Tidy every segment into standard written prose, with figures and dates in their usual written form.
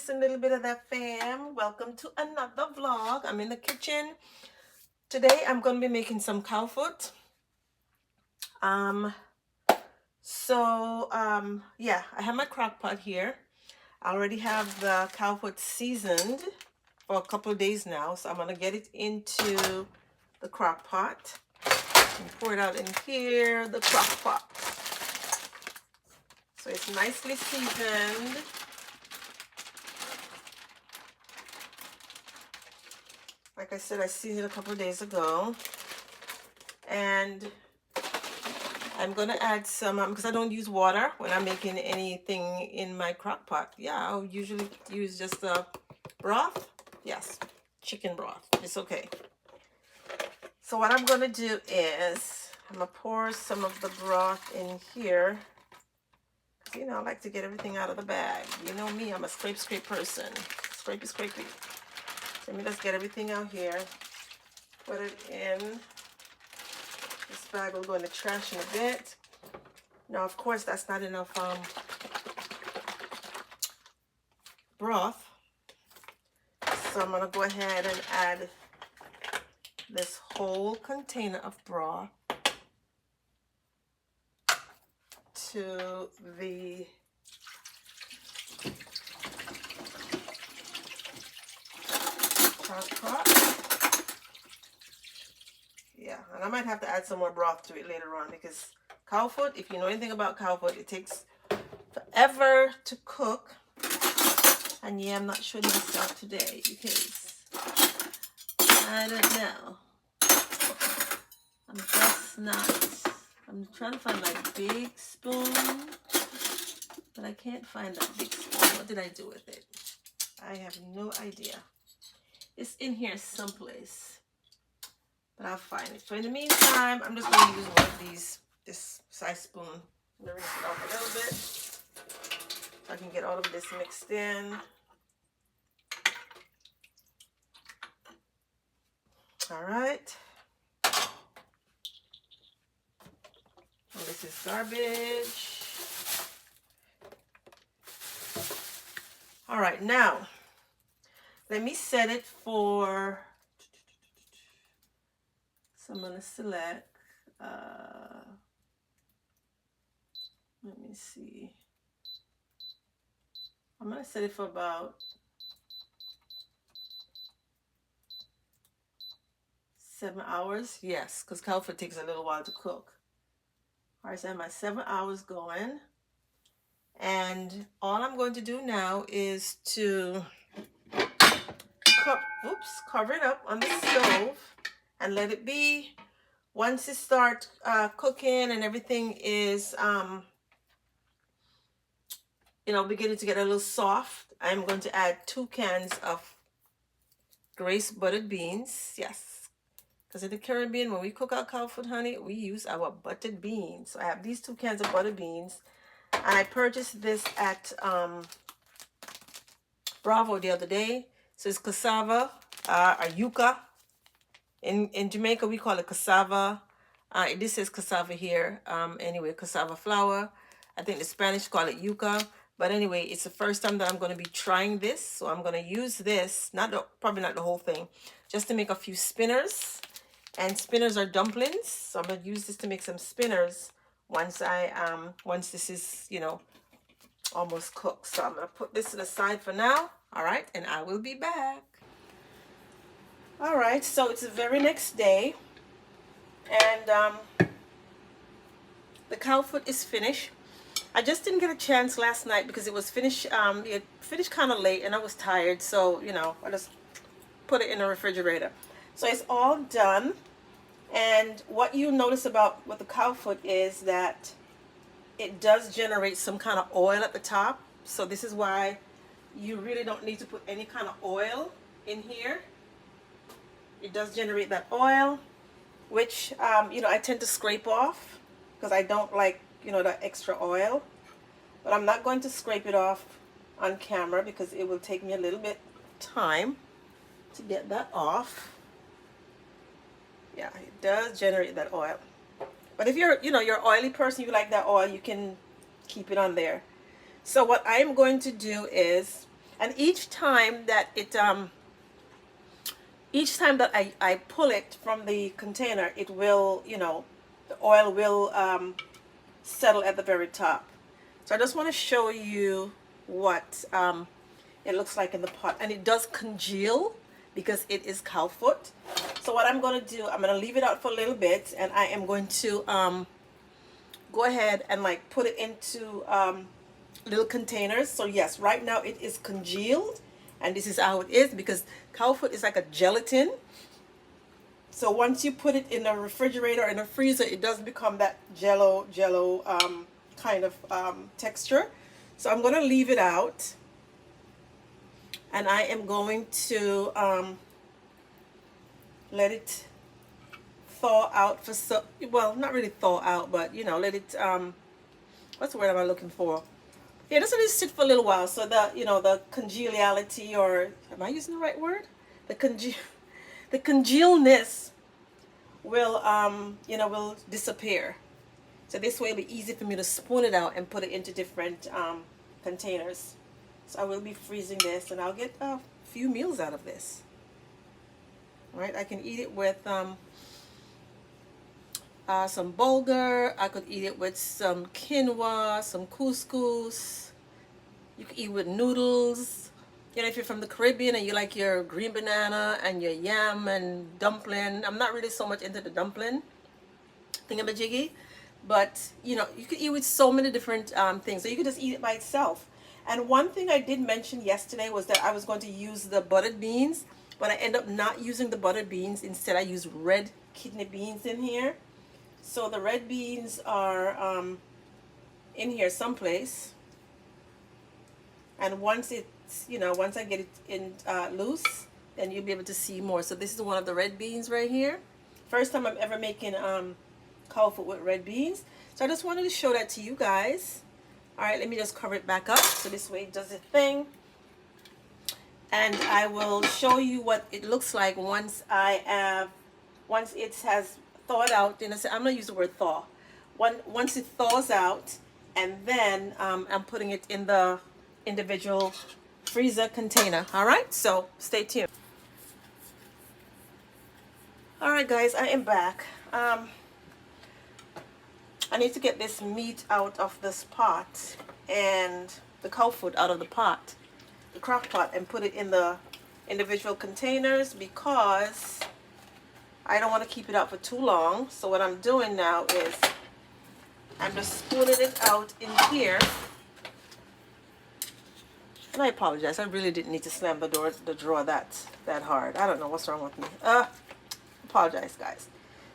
this and a little bit of that, fam. Welcome to another vlog. I'm in the kitchen. Today I'm going to be making some cow foot. Yeah, I have my crock pot here. I already have the cow foot seasoned for a couple of days now. So I'm going to get it into the crock pot and pour it out in here, the crock pot. So it's nicely seasoned. Like I said, I seasoned it a couple of days ago. And I'm going to add some, because I don't use water when I'm making anything in my crock pot. Yeah, I'll usually use just the broth. Yes, chicken broth. It's okay. So what I'm going to do is, I'm going to pour some of the broth in here. You know, I like to get everything out of the bag. You know me, I'm a scrape person. Scrapey. So let me just get everything out here. Put it in. This bag will go in the trash in a bit. Now, of course, that's not enough broth. So I'm going to go ahead and add this whole container of broth to the pot. Yeah, and I might have to add some more broth to it later on because cow foot, if you know anything about cow foot, it takes forever to cook. And yeah, I'm not showing myself today because I don't know. I'm trying to find my big spoon, but I can't find that big spoon. What did I do with it? I have no idea. It's in here someplace, but I'll find it. So in the meantime, I'm just going to use one of these, this size spoon. I'm going to rinse it off a little bit so I can get all of this mixed in. All right. And this is garbage. All right, now let me set it for, so I'm going to select, let me see. I'm going to set it for about 7 hours. Yes, because cow foot takes a little while to cook. All right, so I have my 7 hours going. And all I'm going to do now is to cover it up on the stove and let it be. Once it starts cooking and everything is, beginning to get a little soft, I'm going to add 2 cans of Grace buttered beans. Yes, because in the Caribbean, when we cook our cow foot, honey, we use our buttered beans. So I have these 2 cans of buttered beans. And I purchased this at Bravo the other day. So it's cassava, or yuca. In Jamaica, we call it cassava. This is cassava here. Anyway, cassava flour. I think the Spanish call it yuca. But anyway, it's the first time that I'm going to be trying this. So I'm going to use this, probably not the whole thing, just to make a few spinners. And spinners are dumplings. So I'm going to use this to make some spinners once this is, almost cooked. So I'm going to put this to the side for now. All right, and I will be back. All right, so it's the very next day, and the cow foot is finished. I just didn't get a chance last night because it was finished. It finished kind of late, and I was tired, so I just put it in the refrigerator. So it's all done. And what you notice about with the cow foot is that it does generate some kind of oil at the top. So this is why you really don't need to put any kind of oil in here. It does generate that oil, which, I tend to scrape off because I don't like, the extra oil. But I'm not going to scrape it off on camera because it will take me a little bit time to get that off. Yeah, it does generate that oil. But if you're an oily person, you like that oil, you can keep it on there. So what I'm going to do is, And each time that I pull it from the container, it will, the oil will settle at the very top. So I just want to show you what it looks like in the pot. And it does congeal because it is cow foot. So what I'm going to do, I'm going to leave it out for a little bit, and I am going to go ahead and like put it into little containers. So yes, right now it is congealed, and this is how it is because cow foot is like a gelatin. So once you put it in a refrigerator or in a freezer, it does become that jello kind of texture. So I'm going to leave it out, and I am going to let it thaw out for so, well, not really thaw out, but let it what's the word am I looking for? Yeah, just let it sit for a little while so that the congeniality, or am I using the right word? The congealness will will disappear. So this way it'll be easy for me to spoon it out and put it into different containers. So I will be freezing this, and I'll get a few meals out of this. Right, I can eat it with some bulgur. I could eat it with some quinoa, some couscous. You could eat with noodles. If you're from the Caribbean and you like your green banana and your yam and dumpling. I'm not really so much into the dumpling thingamajiggy, but you could eat with so many different things. So you could just eat it by itself. And one thing I did mention yesterday was that I was going to use the buttered beans, but I end up not using the buttered beans. Instead, I use red kidney beans in here. So the red beans are in here someplace. And once once I get it in loose, then you'll be able to see more. So this is one of the red beans right here. First time I'm ever making cow foot with red beans. So I just wanted to show that to you guys. All right, let me just cover it back up so this way it does its thing. And I will show you what it looks like once it has thawed out. And I'm gonna use the word thaw. Once it thaws out, and then I'm putting it in the individual freezer container. All right, so stay tuned. All right, guys, I am back. I need to get this meat out of this pot and the cow foot out of the pot, the crock pot, and put it in the individual containers because I don't want to keep it out for too long. So what I'm doing now is I'm just spooning it out in here. And I apologize. I really didn't need to slam the drawer that hard. I don't know what's wrong with me. Apologize, guys.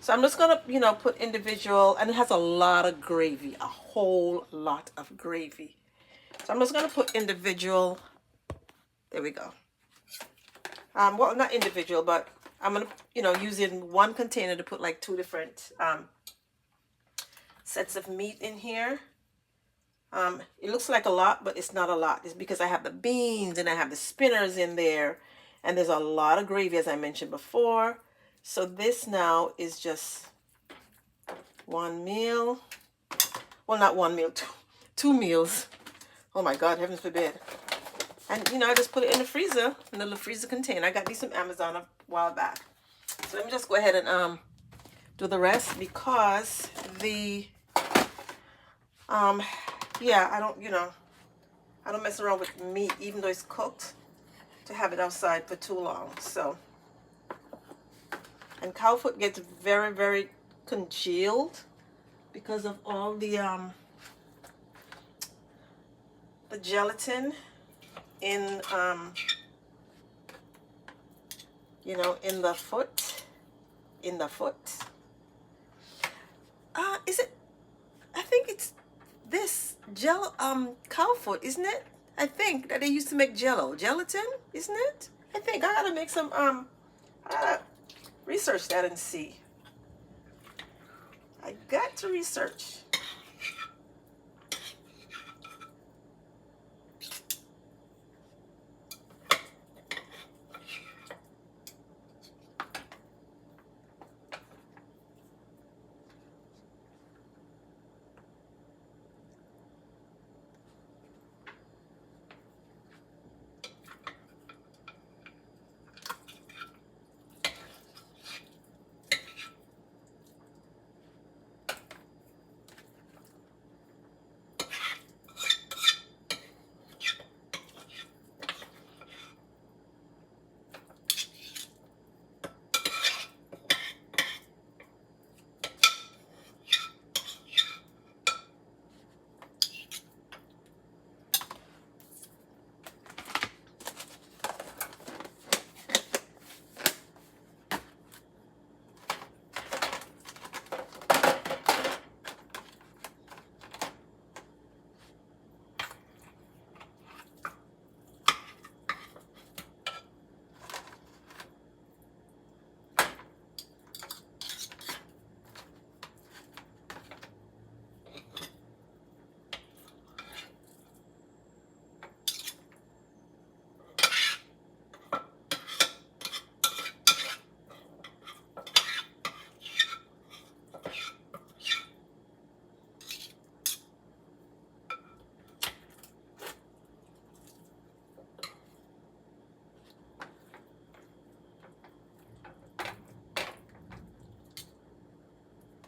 So I'm just gonna, put individual, and it has a lot of gravy, a whole lot of gravy. So I'm just gonna put individual. There we go. Well, not individual, but I'm gonna, use in one container to put like 2 different sets of meat in here. It looks like a lot, but it's not a lot. It's because I have the beans and I have the spinners in there, and there's a lot of gravy, as I mentioned before. So this now is just 1 meal. Well, not 1 meal, two meals. Oh my God, heavens forbid. And I just put it in the freezer, in the little freezer container. I got these from Amazon a while back. So let me just go ahead and do the rest because yeah, I don't mess around with meat even though it's cooked to have it outside for too long. So, and cow foot gets very, very congealed because of all the gelatin in in the foot. Is it? I think it's this jello cow foot, isn't it? I think that they used to make gelatin, isn't it? I think I gotta make some I gotta research that and see. I got to research.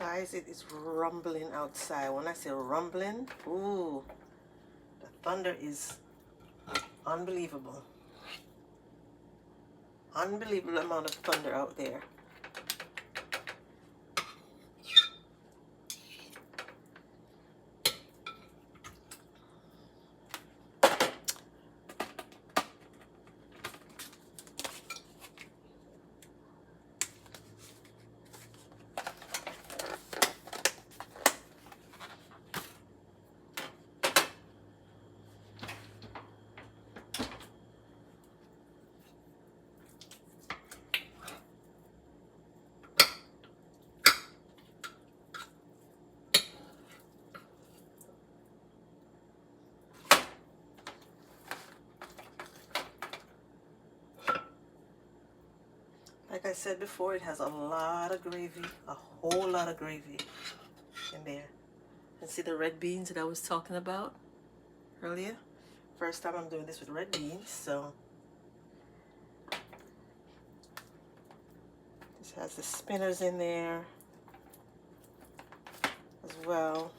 Guys, it is rumbling outside. When I say rumbling, ooh, the thunder is unbelievable. Unbelievable amount of thunder out there. Like I said before, it has a lot of gravy, a whole lot of gravy in there. And see the red beans that I was talking about earlier? First time I'm doing this with red beans, so this has the spinners in there as well.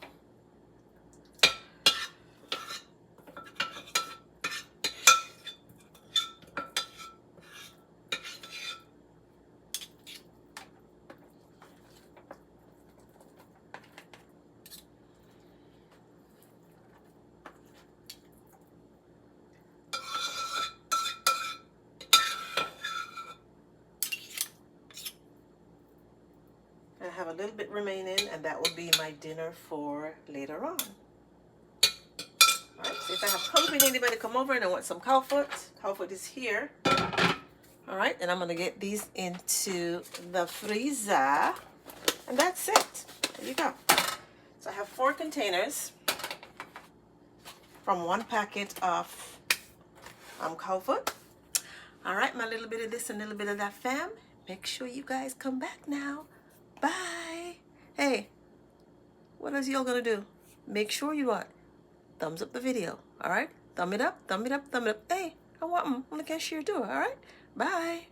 I have a little bit remaining, and that will be my dinner for later on. Alright, so if I have company, anybody come over and I want some cow foot is here. Alright, and I'm going to get these into the freezer. And that's it. There you go. So I have 4 containers from 1 packet of cow foot. Alright, my little bit of this and a little bit of that, fam. Make sure you guys come back now. Bye. Hey, what else y'all gonna do? Make sure you what? Thumbs up the video. All right? Thumb it up, thumb it up, thumb it up. Hey, I want them on the cashier too. All right? Bye.